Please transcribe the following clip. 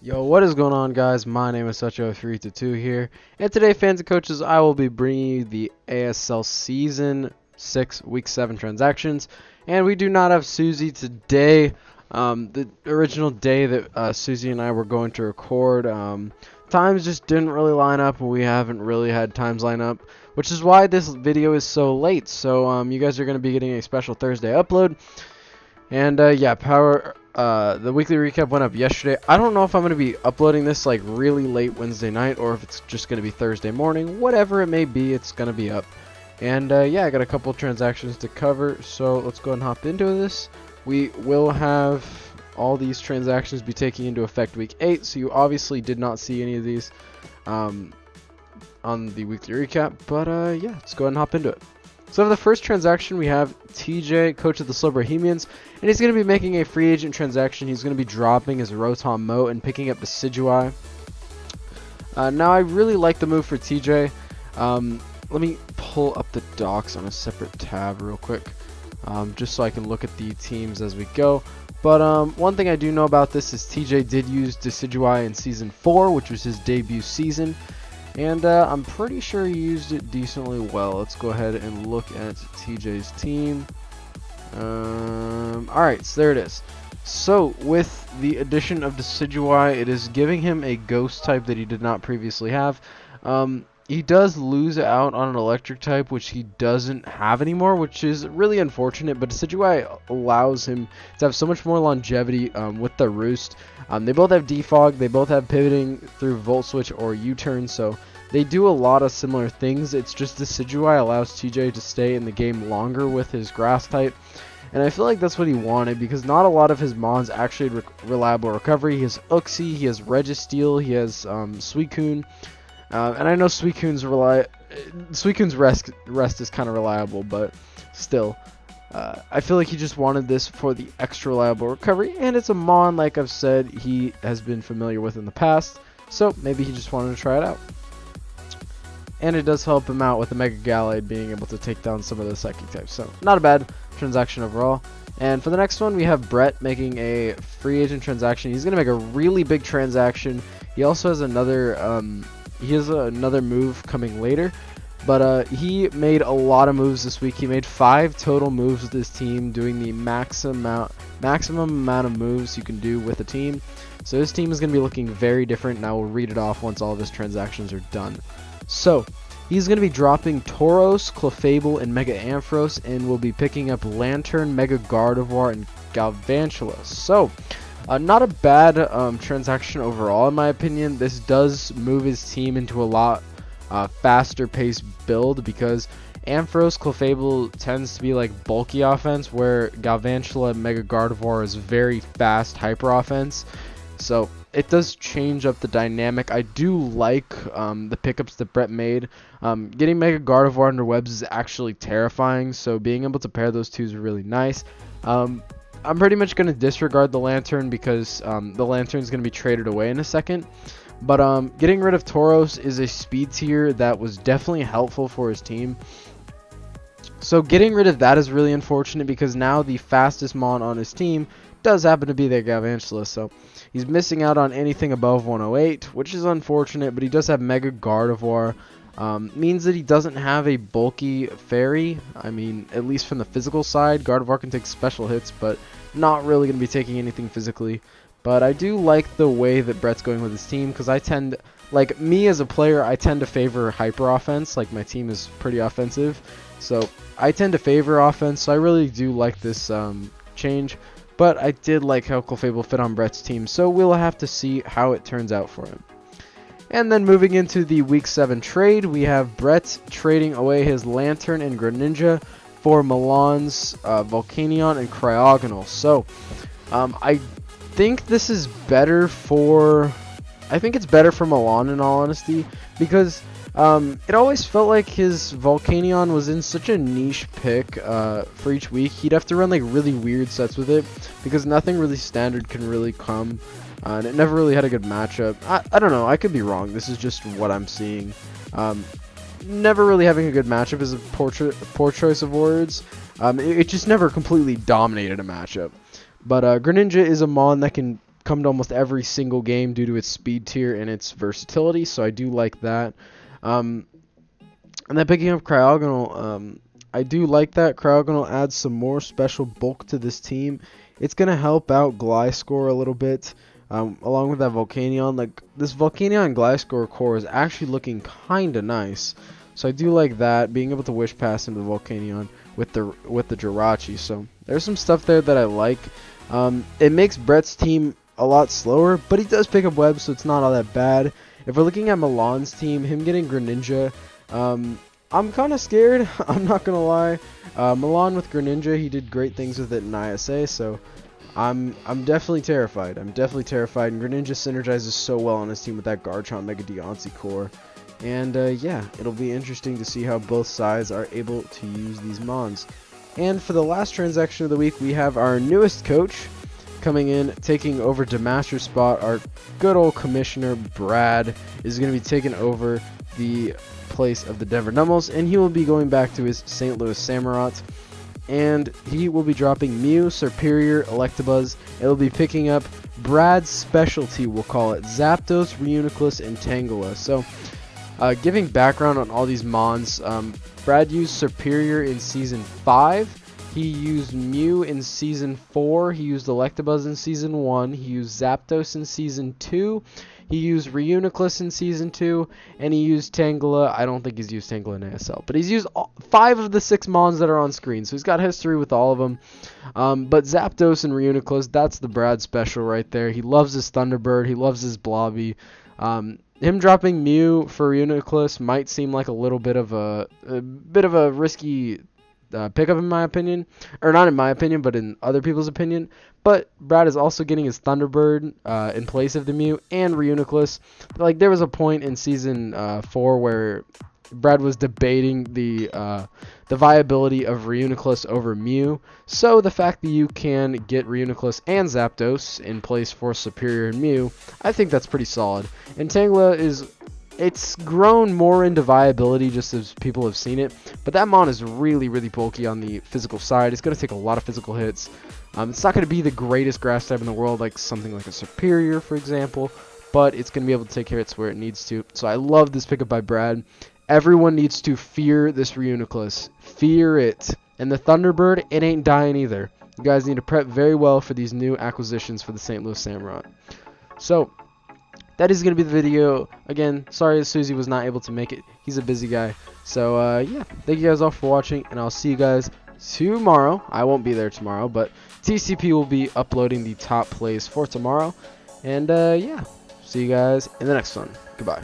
Yo, what is going on, guys? My name is Sucho322 here, and today, fans and coaches, I will be bringing you the ASL Season 6 Week 7 transactions, and we do not have Susie today. The original day that Susie and I were going to record, times just didn't really line up, and we haven't really had times line up, which is why this video is so late. So, you guys are going to be getting a special Thursday upload. And yeah, the weekly recap went up yesterday. I don't know if I'm going to be uploading this like really late Wednesday night or if it's just going to be Thursday morning. Whatever it may be, it's going to be up. And yeah, I got a couple transactions to cover, so let's go and hop into this. We will have all these transactions be taking into effect week 8, so you obviously did not see any of these on the weekly recap. But yeah, let's go ahead and hop into it. So for the first transaction, we have TJ, coach of the Slow Bohemians, and he's going to be making a free agent transaction. He's going to be dropping his Rotom Moat and picking up the Decidueye. Now, I really like the move for TJ. Let me pull up the docs on a separate tab real quick, just so I can look at the teams as we go. But one thing I do know about this is TJ did use Decidueye in Season 4, which was his debut season. And I'm pretty sure he used it decently well. Let's go ahead and look at TJ's team. Alright, so there it is. So, with the addition of Decidueye, it is giving him a ghost type that he did not previously have. He does lose out on an electric type, which he doesn't have anymore, which is really unfortunate, but Decidueye allows him to have so much more longevity with the Roost. They both have defog, they both have pivoting through Volt Switch or U-turn, so they do a lot of similar things. It's just Decidueye allows TJ to stay in the game longer with his grass type, and I feel like that's what he wanted, because not a lot of his mons actually had reliable recovery. He has Uxie, he has Registeel, he has Suicune. And I know Suicune's rest is kind of reliable, but still, I feel like he just wanted this for the extra reliable recovery, and it's a mon, like I've said, he has been familiar with in the past, so maybe he just wanted to try it out. And it does help him out with the Mega Gallade being able to take down some of the Psychic types, so not a bad transaction overall. And for the next one, we have Brett making a free agent transaction. He's going to make a really big transaction. He also has another move coming later, but he made a lot of moves this week. He made 5 total moves with his team, doing the maximum amount of moves you can do with a team. So his team is going to be looking very different, and I will read it off once all of his transactions are done. So he's going to be dropping Tauros, Clefable, and Mega Ampharos, and will be picking up Lantern, Mega Gardevoir, and Galvantula. So not a bad transaction overall, in my opinion. This does move his team into a lot faster paced build, because Ampharos Clefable tends to be like bulky offense, where Galvantula and Mega Gardevoir is very fast hyper offense. So it does change up the dynamic. I do like the pickups that Brett made. Getting Mega Gardevoir under webs is actually terrifying, so being able to pair those two is really nice. I'm pretty much going to disregard the Lantern, because the Lantern is going to be traded away in a second. But getting rid of Tauros is a speed tier that was definitely helpful for his team. So getting rid of that is really unfortunate, because now the fastest mon on his team does happen to be their Galvantula. So he's missing out on anything above 108, which is unfortunate, but he does have Mega Gardevoir. Means that he doesn't have a bulky fairy. I mean, at least from the physical side, Gardevoir can take special hits, but not really going to be taking anything physically. But I do like the way that Brett's going with his team, because like me as a player, I tend to favor hyper offense. Like, my team is pretty offensive, so I tend to favor offense. So I really do like this change. But I did like how Clefable fit on Brett's team, so we'll have to see how it turns out for him. And then moving into the Week 7 trade, we have Brett trading away his Lantern and Greninja for Milan's Volcanion and Cryogonal. So, I think this is better for... I think it's better for Milan, in all honesty, because it always felt like his Volcanion was in such a niche pick for each week. He'd have to run like really weird sets with it, because nothing really standard can really come. And it never really had a good matchup. I don't know, I could be wrong. This is just what I'm seeing. Never really having a good matchup is a poor choice of words. It just never completely dominated a matchup. But Greninja is a mon that can come to almost every single game due to its speed tier and its versatility, so I do like that. And then picking up Cryogonal, I do like that. Cryogonal adds some more special bulk to this team. It's going to help out Gliscor a little bit, along with that Volcanion. Like, this Volcanion Gliscor core is actually looking kind of nice. So I do like that, being able to Wish Pass into the Volcanion with the Jirachi. So there's some stuff there that I like. It makes Brett's team a lot slower, but he does pick up webs, so it's not all that bad. If we're looking at Milan's team, him getting Greninja, I'm kind of scared. I'm not gonna lie. Milan with Greninja, he did great things with it in ISA, so I'm definitely terrified. I'm definitely terrified. And Greninja synergizes so well on his team with that Garchomp Mega Deontay core. And yeah, it'll be interesting to see how both sides are able to use these mons. And for the last transaction of the week, we have our newest coach coming in, taking over Demaster's spot. Our good old commissioner, Brad, is going to be taking over the place of the Denver Nummels, and he will be going back to his St. Louis Samurott. And he will be dropping Mew, Serperior, Electabuzz. It'll be picking up Brad's specialty, we'll call it, Zapdos, Reuniclus, and Tangela. So, giving background on all these mons, Brad used Serperior in Season 5. He used Mew in Season 4. He used Electabuzz in Season 1. He used Zapdos in Season 2. He used Reuniclus in Season 2. And he used Tangela. I don't think he's used Tangela in ASL. But he's used 5 of the 6 mons that are on screen. So he's got history with all of them. But Zapdos and Reuniclus, that's the Brad special right there. He loves his Thunderbird. He loves his Blobby. Him dropping Mew for Reuniclus might seem like a little bit of a risky pickup in my opinion, or not in my opinion, but in other people's opinion. But Brad is also getting his Thunderbird in place of the Mew and Reuniclus. Like, there was a point in Season 4 where Brad was debating the viability of Reuniclus over Mew. So the fact that you can get Reuniclus and Zapdos in place for Serperior and Mew, I think that's pretty solid. And Tangela it's grown more into viability just as people have seen it, but that mon is really, really bulky on the physical side. It's going to take a lot of physical hits. It's not going to be the greatest grass type in the world, like something like a Serperior, for example, but it's going to be able to take hits where it needs to. So I love this pickup by Brad. Everyone needs to fear this Reuniclus. Fear it. And the Thunderbird, it ain't dying either. You guys need to prep very well for these new acquisitions for the St. Louis Samurott. So, that is going to be the video. Again, sorry that Susie was not able to make it. He's a busy guy. So, yeah, thank you guys all for watching, and I'll see you guys tomorrow. I won't be there tomorrow, but TCP will be uploading the top plays for tomorrow. And, yeah, see you guys in the next one. Goodbye.